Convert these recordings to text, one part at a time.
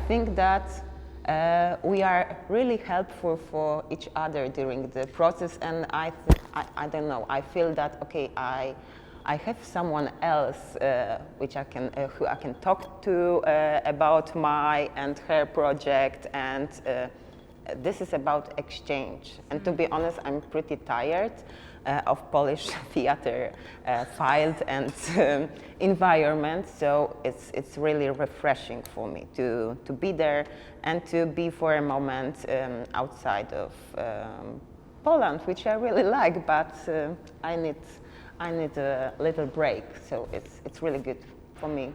think that we are really helpful for each other during the process, and I don't know, I feel that, okay, I have someone else who I can talk to about my and her project, and this is about exchange. And to be honest, I'm pretty tired of Polish theater field and environment, so it's really refreshing for me to be there and to be for a moment outside of Poland, which I really like, but I need a little break. So it's really good for me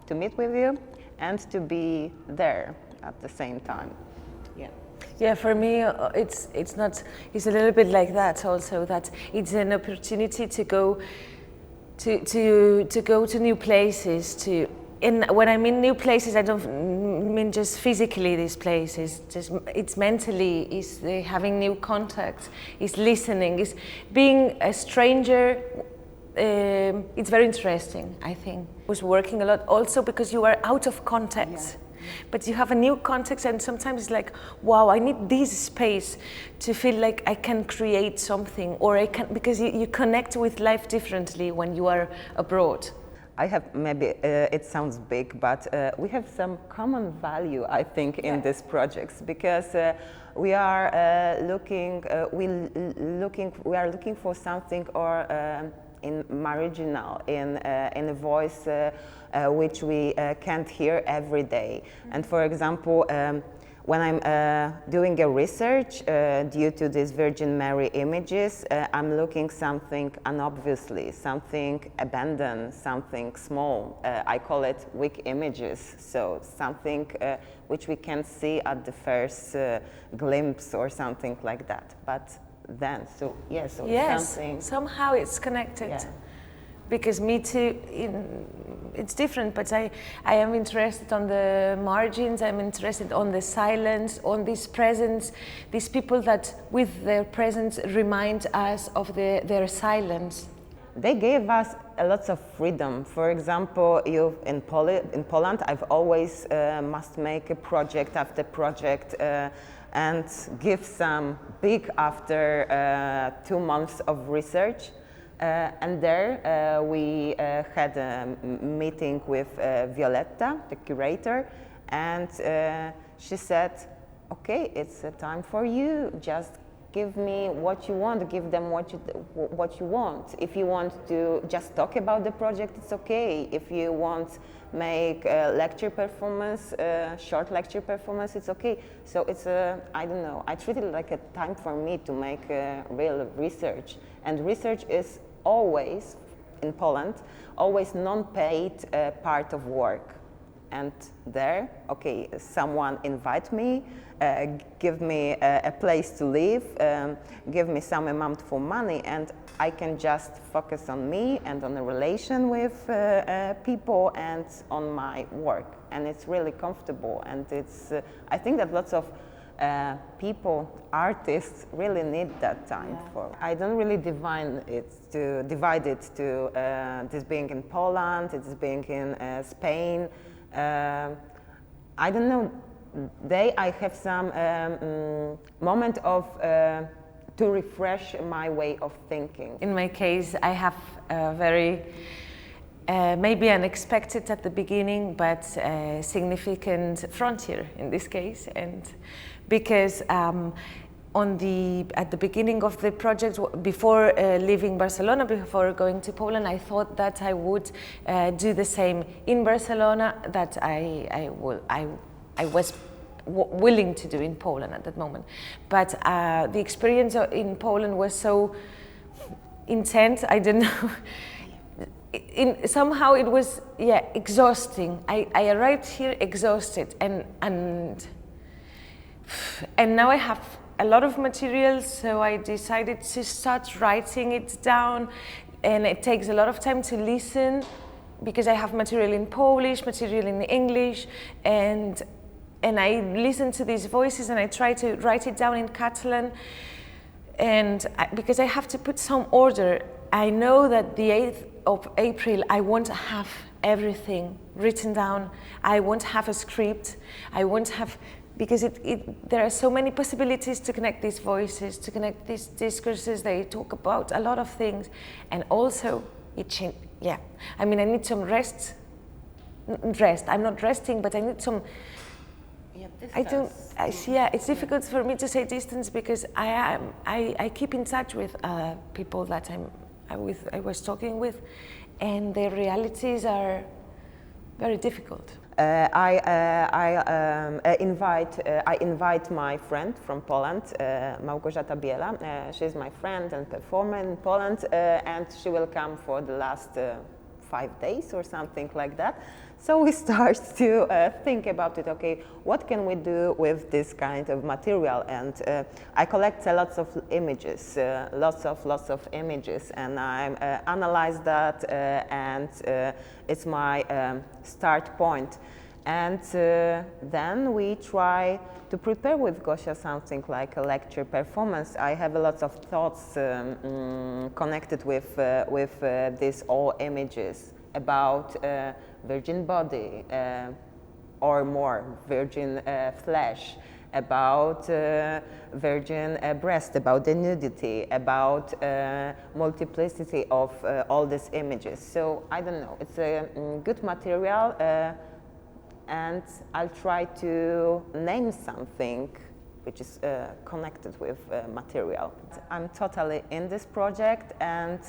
to meet with you and to be there at the same time. Yeah. Yeah, for me, it's a little bit like that also, that it's an opportunity to go to new places. When I mean new places, I don't mean just physically these places. It's mentally, it's having new contacts, it's listening, it's being a stranger. It's very interesting, I think. I was working a lot also because you are out of context. Yeah. But you have a new context, and sometimes it's like, wow, I need this space to feel like I can create something, or I can, because you connect with life differently when you are abroad. I have, maybe it sounds big, but we have some common value, I think, in these projects, because we are looking for something in marginal, in a voice which we can't hear every day. And for example, when I'm doing a research due to these Virgin Mary images, I'm looking something unobviously, something abandoned, something small. I call it weak images, so something which we can see at the first glimpse or something like that. But then, yes, something. Somehow it's connected. Yeah. Because me too, it's different, but I am interested on the margins, I'm interested on the silence, on this presence, these people that with their presence remind us of their silence. They gave us a lot of freedom. For example, in Poland, I've always must make a project after project and give some big after 2 months of research. And there we had a meeting with Violetta, the curator, and she said, okay, it's a time for you, just give me what you want, give them what you want. If you want to just talk about the project, it's okay. If you want make a lecture performance, short lecture performance, it's okay. So it's I don't know, I treat it like a time for me to make real research. And research is always, in Poland, always non-paid part of work. And there, okay, someone invite me, give me a place to live, give me some amount for money, and I can just focus on me and on the relation with people and on my work. And it's really comfortable, and it's, I think that lots of people, artists, really need that time for. I don't really divide it to this being in Poland, it's being in Spain. I don't know. I have some moment of to refresh my way of thinking. In my case, I have a very maybe unexpected at the beginning, but significant frontier in this case, and because at the beginning of the project, before leaving Barcelona, before going to Poland, I thought that I would do the same in Barcelona that I was willing to do in Poland at that moment. But the experience in Poland was so intense, I don't know. Somehow it was exhausting. I arrived here exhausted, and now I have a lot of material, so I decided to start writing it down, and it takes a lot of time to listen because I have material in Polish, material in English, and I listen to these voices and I try to write it down in Catalan, and because I have to put some order. I know that the 8th of April I won't have everything written down. I won't have a script. I won't have, because there are so many possibilities to connect these voices, to connect these discourses. They talk about a lot of things, and also it changed. Yeah, I mean, I need some rest. I'm not resting, but I need some. Yeah, it's difficult for me to say distance because I keep in touch with people that I was talking with, and their realities are very difficult. I invite my friend from Poland, Małgorzata Biela. She's my friend and performer in Poland, and she will come for the last 5 days or something like that. So we start to think about it. Okay, what can we do with this kind of material? And I collect lots of images, lots of images, and I analyze that, and it's my start point. And then we try to prepare with Gosia something like a lecture performance. I have a lot of thoughts connected with these all images about virgin body or more virgin flesh, about virgin breast, about the nudity, about multiplicity of all these images. So I don't know, it's a good material, and I'll try to name something which is connected with material. I'm totally in this project, and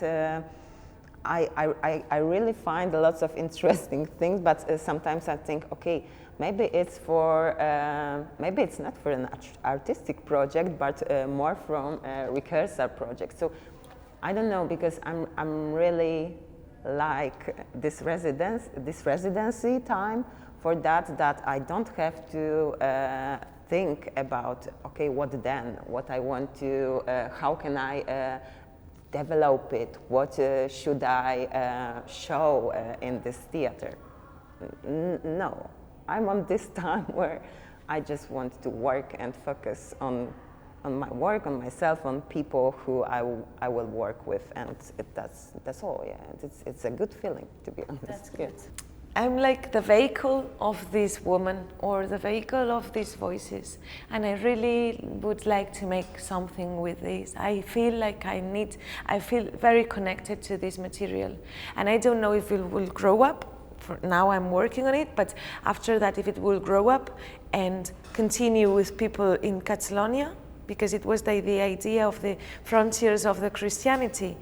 I really find lots of interesting things, but sometimes I think, okay, maybe it's not for an artistic project, but more from a rehearsal project. So I don't know, because I'm really like this residency time for that I don't have to think about, okay, what then, what I want to, how can I develop it, what should I show in this theater. No, I'm on this time where I just want to work and focus on my work, on myself, on people who I will work with, and that's all. Yeah, it's a good feeling, to be honest. That's good. I'm like the vehicle of this woman, or the vehicle of these voices, and I really would like to make something with this. I feel like I feel very connected to this material, and I don't know if it will grow up. For now I'm working on it, but after that, if it will grow up and continue with people in Catalonia, because it was the idea of the frontiers of the Christianity.